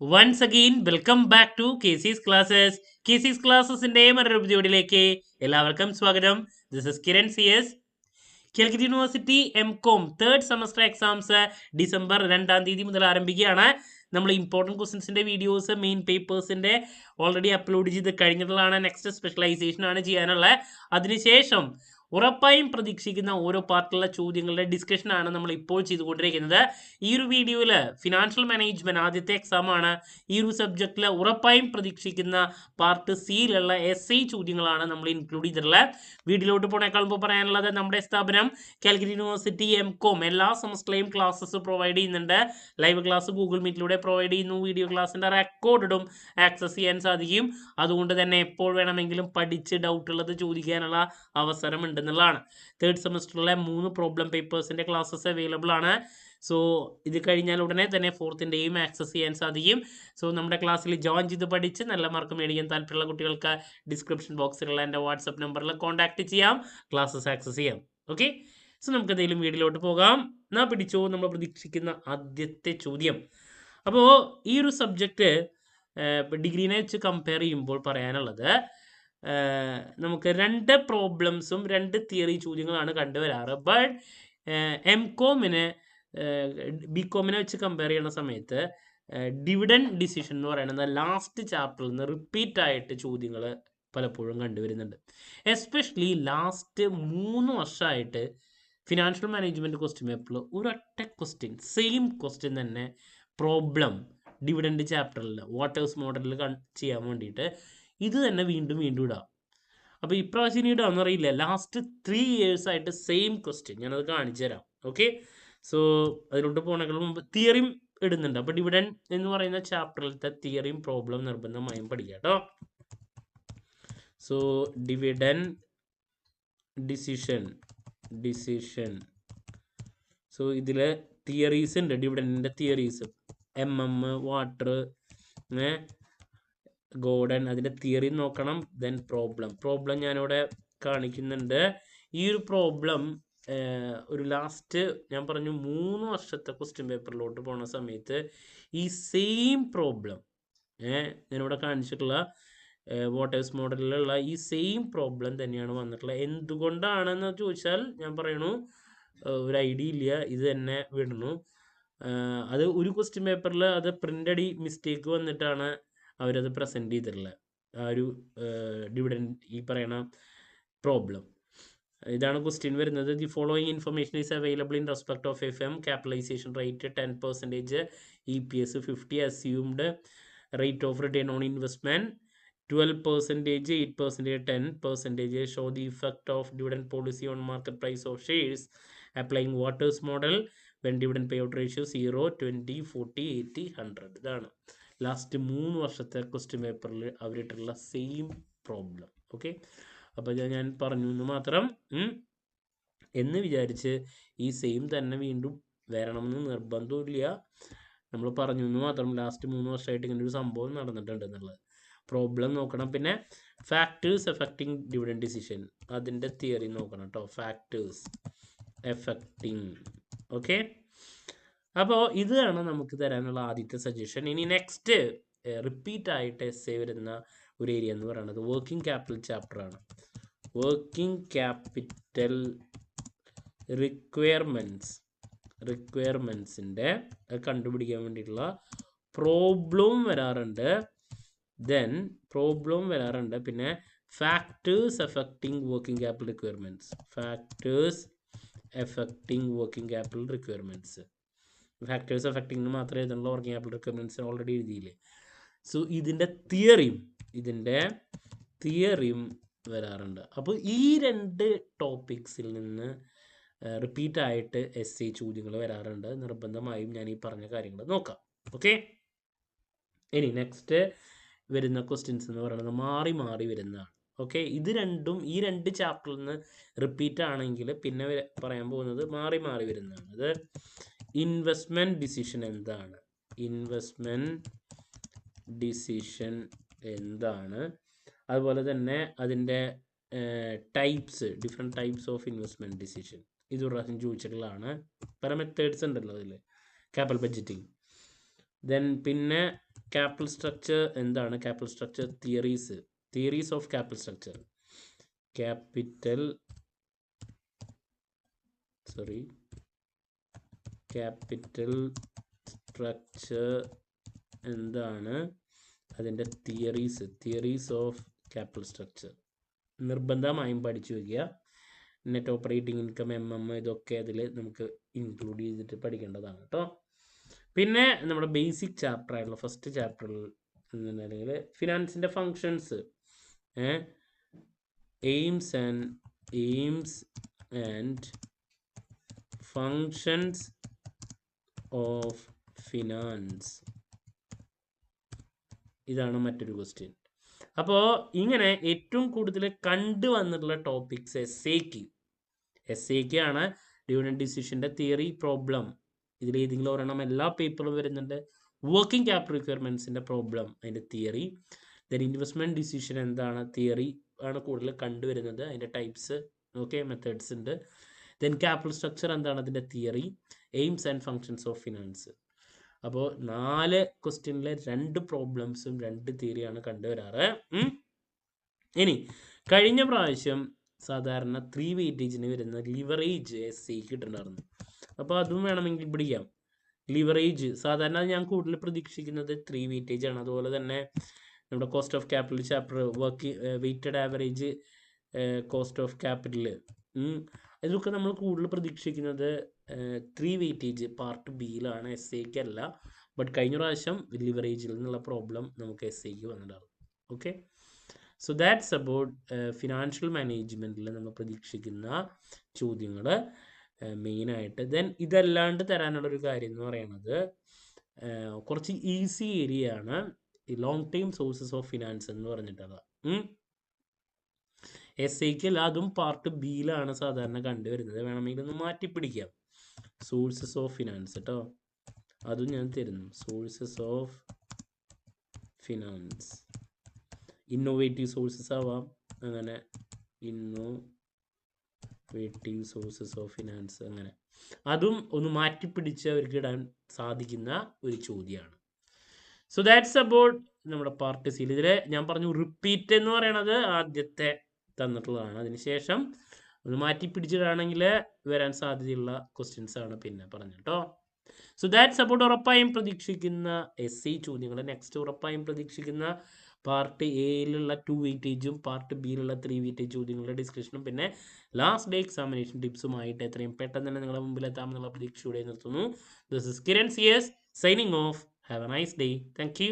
Once again, welcome back to KC's Classes. KC's Classes-ന്റെ മറ്റൊരു എപ്പിസോഡിലേക്ക് എല്ലാവർക്കും സ്വാഗതം. This is Kiran CS. Calicut university M.Com third semester exams December 2-ാം തീയതി മുതൽ ആരംഭിക്കുകയാണ്. നമ്മൾ ഇമ്പോർട്ടൻറ്റ് ക്വസ്റ്റ്യൻസിൻ്റെ വീഡിയോസ് മെയിൻ പേപ്പേഴ്സിൻ്റെ ഓൾറെഡി അപ്ലോഡ് ചെയ്ത് കഴിഞ്ഞിട്ടുള്ളതാണ്. നെക്സ്റ്റ് സ്പെഷ്യലൈസേഷൻ ആണ് ചെയ്യാനുള്ളത്. അതിനുശേഷം ഉറപ്പായും പ്രതീക്ഷിക്കുന്ന ഓരോ പാർട്ടിലുള്ള ചോദ്യങ്ങളുടെ ഡിസ്കഷനാണ് നമ്മൾ ഇപ്പോൾ ചെയ്തുകൊണ്ടിരിക്കുന്നത്. ഈ ഒരു വീഡിയോയിൽ ഫിനാൻഷ്യൽ മാനേജ്മെൻറ്റ് ആദ്യത്തെ എക്സാമാണ്. ഈ ഒരു സബ്ജക്റ്റിൽ ഉറപ്പായും പ്രതീക്ഷിക്കുന്ന പാർട്ട് സിയിലുള്ള SI ചോദ്യങ്ങളാണ് നമ്മൾ ഇൻക്ലൂഡ് ചെയ്തിട്ടുള്ളത്. വീഡിയോയിലോട്ട് പോണേക്കാൾ മുമ്പ് പറയാനുള്ളത്, നമ്മുടെ സ്ഥാപനം കാലിക്കറ്റ് യൂണിവേഴ്സിറ്റി M.Com എല്ലാ സെമസ്റ്ററിലെയും ക്ലാസ്സസ് പ്രൊവൈഡ് ചെയ്യുന്നുണ്ട്. ലൈവ് ക്ലാസ് ഗൂഗിൾ മീറ്റിലൂടെ പ്രൊവൈഡ് ചെയ്യുന്നു. വീഡിയോ ക്ലാസ്സിൻ്റെ റെക്കോർഡും ആക്സസ് ചെയ്യാൻ സാധിക്കും. അതുകൊണ്ട് തന്നെ എപ്പോൾ വേണമെങ്കിലും പഠിച്ച് ഡൗട്ടുള്ളത് ചോദിക്കാനുള്ള അവസരം ഉണ്ടെന്നുള്ളതാണ്. തേർഡ് സെമസ്റ്ററിലെ 3 പ്രോബ്ലം പേപ്പേഴ്സിൻ്റെ ക്ലാസ്സസ് അവൈലബിൾ ആണ്. സോ ഇത് കഴിഞ്ഞാൽ ഉടനെ തന്നെ ഫോർത്തിൻ്റെയും ആക്സസ് ചെയ്യാൻ സാധിക്കും. സോ നമ്മുടെ ക്ലാസ്സിൽ ജോയിൻ ചെയ്ത് പഠിച്ച് നല്ല മാർക്ക് മേടിക്കാൻ താല്പര്യമുള്ള കുട്ടികൾക്ക് ഡിസ്ക്രിപ്ഷൻ ബോക്സിലുള്ള എൻ്റെ വാട്സപ്പ് നമ്പറിൽ കോൺടാക്ട് ചെയ്യാം, ക്ലാസ്സസ് ആക്സസ് ചെയ്യാം. ഓക്കെ, സോ നമുക്ക് എന്തെങ്കിലും വീഡിയോയിലോട്ട് പോകാം. എന്നാ പിടിച്ചോ നമ്മൾ പ്രതീക്ഷിക്കുന്ന ആദ്യത്തെ ചോദ്യം. അപ്പോൾ ഈ ഒരു സബ്ജക്റ്റ് ഡിഗ്രീനെ വെച്ച് കമ്പയർ ചെയ്യുമ്പോൾ പറയാനുള്ളത്, നമുക്ക് 2 പ്രോബ്ലംസും 2 തിയറി ചോദ്യങ്ങളാണ് കണ്ടുവരാറ്. ബട്ട് M.Com-നെ B.Com-നെ വെച്ച് കമ്പയർ ചെയ്യുന്ന സമയത്ത് ഡിവിഡൻ ഡിസിഷൻ എന്ന് പറയുന്നത് ലാസ്റ്റ് ചാപ്റ്ററിൽ നിന്ന് റിപ്പീറ്റ് ആയിട്ട് ചോദ്യങ്ങൾ പലപ്പോഴും കണ്ടുവരുന്നുണ്ട്. എസ്പെഷ്യലി ലാസ്റ്റ് 3 വർഷമായിട്ട് ഫിനാൻഷ്യൽ മാനേജ്മെൻറ്റ് ക്വസ്റ്റ്യൻ പേപ്പറിൽ ഒരൊറ്റ ക്വസ്റ്റ്യൻ, സെയിം ക്വസ്റ്റ്യൻ തന്നെ പ്രോബ്ലം ഡിവിഡൻഡ് ചാപ്റ്ററിൽ വാട്ടേഴ്സ് മോഡലിൽ ചെയ്യാൻ വേണ്ടിയിട്ട് ഇത് തന്നെ വീണ്ടും വീണ്ടും ഇടാം. അപ്പോൾ ഇപ്രാവശ്യം ഇനി ഇടാമെന്ന് അറിയില്ല. ലാസ്റ്റ് 3 years ആയിട്ട് സെയിം ക്വസ്റ്റ്യൻ ഞാനത് കാണിച്ചു തരാം. ഓക്കെ, സോ അതിലോട്ട് പോകണമെങ്കിൽ മുമ്പ് തിയറിയും ഇടുന്നുണ്ട്. അപ്പോൾ ഡിവിഡൻ എന്ന് പറയുന്ന ചാപ്റ്ററിലത്തെ തിയറിയും പ്രോബ്ലം നിർബന്ധമായും പഠിക്കാം കേട്ടോ. സോ ഡിവിഡൻ ഡിസിഷൻ സോ ഇതിൽ തിയറീസ് ഉണ്ട്. ഡിവിഡൻറ്റിൻ്റെ തിയറീസ് വാട്ടർ, ഗോർഡൻ, അതിൻ്റെ തിയറി നോക്കണം. ദെൻ പ്രോബ്ലം ഞാനിവിടെ കാണിക്കുന്നുണ്ട്. ഈ ഒരു പ്രോബ്ലം ഒരു ലാസ്റ്റ് ഞാൻ പറഞ്ഞു 3 വർഷത്തെ ക്വസ്റ്റ്യൻ പേപ്പറിലോട്ട് പോകുന്ന സമയത്ത് ഈ സെയിം പ്രോബ്ലം ഞാനിവിടെ കാണിച്ചിട്ടുള്ള വാട്ടേഴ്സ് മോഡലിലുള്ള ഈ സെയിം പ്രോബ്ലം തന്നെയാണ് വന്നിട്ടുള്ളത്. എന്തുകൊണ്ടാണെന്ന് ചോദിച്ചാൽ ഞാൻ പറയണു ഒരു ഐഡിയ ഇല്ല, ഇത് തന്നെ വിടണു. അത് ഒരു ക്വസ്റ്റ്യൻ പേപ്പറിൽ അത് പ്രിൻ്റടി മിസ്റ്റേക്ക് വന്നിട്ടാണ് അവരത് പ്രസൻറ്റ് ചെയ്തിട്ടുള്ളത്. ആ ഒരു ഡിവിഡൻ ഈ പറയണ പ്രോബ്ലം ഇതാണ് ക്വസ്റ്റ്യൻ വരുന്നത്. The following information is available in respect of FM. Capitalization rate 10%, EPS 50, assumed rate of return on investment 12%, 8%, 10%. Show the effect of dividend policy on market price of shares applying Walter's model when dividend pay out ratio 0, 20, 40, 80, 100. ഇതാണ് last 3 വർഷത്തെ question പേപ്പറിൽ അവരിട്ടുള്ള same problem. Okay, അപ്പോൾ ഞാൻ പറഞ്ഞു എന്ന് മാത്രം എന്ന് വിചാരിച്ച് ഈ സെയിം തന്നെ വീണ്ടും വരണമെന്ന് നിർബന്ധമില്ല. നമ്മൾ പറഞ്ഞു എന്ന് മാത്രം. ലാസ്റ്റ് 3 വർഷമായിട്ട് ഇങ്ങനെ ഒരു സംഭവം നടന്നിട്ടുണ്ട് എന്നുള്ളത്. പ്രോബ്ലം നോക്കണം. പിന്നെ ഫാക്ടേഴ്സ് എഫക്റ്റിംഗ് ഡിവിഡൻ ഡിസിഷൻ, അതിൻ്റെ തിയറി നോക്കണം കേട്ടോ. Factors affecting. ഓക്കെ, അപ്പോൾ ഇതാണ് നമുക്ക് തരാനുള്ള ആദ്യത്തെ സജഷൻ. ഇനി നെക്സ്റ്റ് റിപ്പീറ്റ് ആയിട്ട് SI വരുന്ന ഒരു ഏരിയ എന്ന് പറയുന്നത് വർക്കിംഗ് ക്യാപിറ്റൽ ചാപ്റ്ററാണ്. വർക്കിംഗ് ക്യാപിറ്റൽ റിക്വയർമെൻറ്റ്സിൻ്റെ കണ്ടുപിടിക്കാൻ വേണ്ടിയിട്ടുള്ള പ്രോബ്ലവും വരാറുണ്ട്. പിന്നെ factors affecting working capital requirements. Factors affecting മാത്രമേ എഴുതുള്ള, വർക്കിംഗ് ക്യാപിറ്റൽ റിക്വയർമെൻറ്റ്സ് ഓൾറെഡി എഴുതിയില്ലേ. സോ ഇതിൻ്റെ തിയറിയും വരാറുണ്ട്. അപ്പോൾ ഈ 2 ടോപ്പിക്സിൽ നിന്ന് റിപ്പീറ്റ് ആയിട്ട് SI ചോദ്യങ്ങൾ വരാറുണ്ട്. നിർബന്ധമായും ഞാൻ ഈ പറഞ്ഞ കാര്യങ്ങൾ നോക്കാം. ഓക്കെ, ഇനി നെക്സ്റ്റ് വരുന്ന ക്വസ്റ്റ്യൻസ് എന്ന് പറയുന്നത് മാറി മാറി വരുന്നതാണ്. ഓക്കെ, ഇത് രണ്ടും ഈ 2 ചാപ്റ്ററിൽ നിന്ന് റിപ്പീറ്റ് ആണെങ്കിൽ പിന്നെ പറയാൻ പോകുന്നത് മാറി മാറി വരുന്നതാണ്. അത് ഇൻവെസ്റ്റ്മെൻറ്റ് ഡിസിഷൻ എന്താണ്, അതുപോലെ തന്നെ അതിൻ്റെ different types of investment decision ഇത് ഒരു പ്രാവശ്യം ചോദിച്ചിട്ടുള്ളതാണ്. പല മെത്തേഡ്സ് ഉണ്ടല്ലോ അതിൽ. ക്യാപിറ്റൽ ബഡ്ജറ്റിംഗ്, ദെൻ പിന്നെ ക്യാപിറ്റൽ സ്ട്രക്ചർ എന്താണ്? Capital structure theories of capital structure. Capital structure എന്താണ്? അതിൻ്റെ തിയറീസ് ഓഫ് ക്യാപിറ്റൽ സ്ട്രക്ചർ നിർബന്ധമായും പഠിച്ചു വയ്ക്കുക. നെറ്റ് ഓപ്പറേറ്റിംഗ് ഇൻകം, ഇതൊക്കെ അതിൽ നമുക്ക് ഇൻക്ലൂഡ് ചെയ്തിട്ട് പഠിക്കേണ്ടതാണ് കേട്ടോ. പിന്നെ നമ്മുടെ ബേസിക് ചാപ്റ്റർ ആയിട്ടുള്ള ഫസ്റ്റ് ചാപ്റ്ററിൽ എന്നുണ്ടെങ്കിൽ ഫിനാൻസിൻ്റെ functions, aims and functions of finance. ഇതാണ് മറ്റൊരു ക്വസ്റ്റ്യൻ. അപ്പോൾ ഇങ്ങനെ ഏറ്റവും കൂടുതൽ കണ്ടുവന്നിട്ടുള്ള ടോപ്പിക്സ് എസ് എക്ക് ആണ്. ഡിവിഡൻഡ് ഡിസിഷൻ്റെ തിയറി, പ്രോബ്ലം, ഇതിലേതെങ്കിലും ഒരെണ്ണം എല്ലാ പേപ്പറിലും വരുന്നുണ്ട്. വർക്കിംഗ് ക്യാപിറ്റൽ റിക്വയർമെൻറ്റ്സിൻ്റെ പ്രോബ്ലം, അതിൻ്റെ തിയറി. ദെൻ ഇൻവെസ്റ്റ്മെൻറ്റ് ഡിസിഷൻ എന്താണ്? തിയറി ആണ് കൂടുതൽ കണ്ടുവരുന്നത്. അതിൻ്റെ ടൈപ്സ്, മെത്തേഡ്സ് ഉണ്ട്. ദെൻ ക്യാപിറ്റൽ സ്ട്രക്ചർ എന്താണ്? അതിൻ്റെ theory. AIIMS and functions of finance. അപ്പോൾ 4 ക്വസ്റ്റ്യനിൽ 2 പ്രോബ്ലംസും 2 തിയറിയാണ് കണ്ടുവരാറ്. ഇനി കഴിഞ്ഞ പ്രാവശ്യം സാധാരണ 3 വെയിറ്റേജിന് വരുന്ന ലിവറേജ് എസ് സിക്ക് ഇട്ടിട്ടുണ്ടായിരുന്നു. അപ്പോൾ അതും വേണമെങ്കിൽ പിടിക്കാം. ലിവറേജ് സാധാരണ ഞാൻ കൂടുതൽ പ്രതീക്ഷിക്കുന്നത് 3 വെയിറ്റേജ് ആണ്. അതുപോലെ തന്നെ നമ്മുടെ cost of capital chapter, weighted average cost of capital, ഇതൊക്കെ നമ്മൾ കൂടുതൽ പ്രതീക്ഷിക്കുന്നത് 3 വെയിറ്റേജ് പാർട്ട് ബിയിലാണ്, എസ് എക്ക് അല്ല. ബട്ട് കഴിഞ്ഞ പ്രാവശ്യം ലിവറേജിൽ നിന്നുള്ള പ്രോബ്ലം നമുക്ക് എസ് എക്ക് വന്നിട്ടുണ്ടായിരുന്നു. Okay, so that's about financial മാനേജ്മെൻറ്റിൽ നമ്മൾ പ്രതീക്ഷിക്കുന്ന ചോദ്യങ്ങൾ മെയിനായിട്ട്. ദെൻ ഇതല്ലാണ്ട് തരാനുള്ളൊരു കാര്യം എന്ന് പറയുന്നത് കുറച്ച് ഈസി ഏരിയ ആണ് ഈ long time sources of finance എന്ന് പറഞ്ഞിട്ടുള്ളത്. എസ് എക്ക് അതും പാർട്ട് ബിയിലാണ് സാധാരണ കണ്ടുവരുന്നത്. വേണമെങ്കിൽ ഒന്ന് മാറ്റിപ്പിടിക്കാം. സോഴ്സസ് ഓഫ് ഫിനാൻസ് കേട്ടോ, അതും ഞാൻ തരുന്നു. Sources of finance, innovative sources ആവാം, അങ്ങനെ ഇന്നോവേറ്റീവ് സോഴ്സസ് ഓഫ് ഫിനാൻസ്, അങ്ങനെ അതും ഒന്ന് മാറ്റിപ്പിടിച്ച് അവർക്ക് ഇടാൻ സാധിക്കുന്ന ഒരു ചോദ്യമാണ്. സോ ദാറ്റ്സ് അബൌട്ട് നമ്മുടെ പാർട്ട് സിയിൽ. ഇതിൽ ഞാൻ പറഞ്ഞു റിപ്പീറ്റ് എന്ന് പറയണത് ആദ്യത്തെ തന്നിട്ടുള്ളതാണ്. അതിനുശേഷം ഒന്ന് മാറ്റി പിടിച്ചിട്ടാണെങ്കിൽ വരാൻ സാധ്യതയുള്ള ക്വസ്റ്റ്യൻസ് ആണ് പിന്നെ പറഞ്ഞു കേട്ടോ. സോ ദാറ്റ്സ് അബൌട്ട് ഉറപ്പായും പ്രതീക്ഷിക്കുന്ന എസ് സി ചോദ്യങ്ങൾ. നെക്സ്റ്റ് ഉറപ്പായും പ്രതീക്ഷിക്കുന്ന പാർട്ട് എയിലുള്ള 2 വെയിറ്റേജും പാർട്ട് ബിയിലുള്ള 3 വെയിറ്റേജ് ചോദ്യങ്ങളുടെ ഡിസ്കഷനും പിന്നെ ലാസ്റ്റ് ഡേ എക്സാമിനേഷൻ ടിപ്സുമായിട്ട് എത്രയും പെട്ടെന്ന് തന്നെ നിങ്ങളുടെ മുമ്പിൽ എത്താമെന്നുള്ള പ്രതീക്ഷയോടെ നിർത്തുന്നു. This is Kiran CS signing off. Have a nice day. Thank U.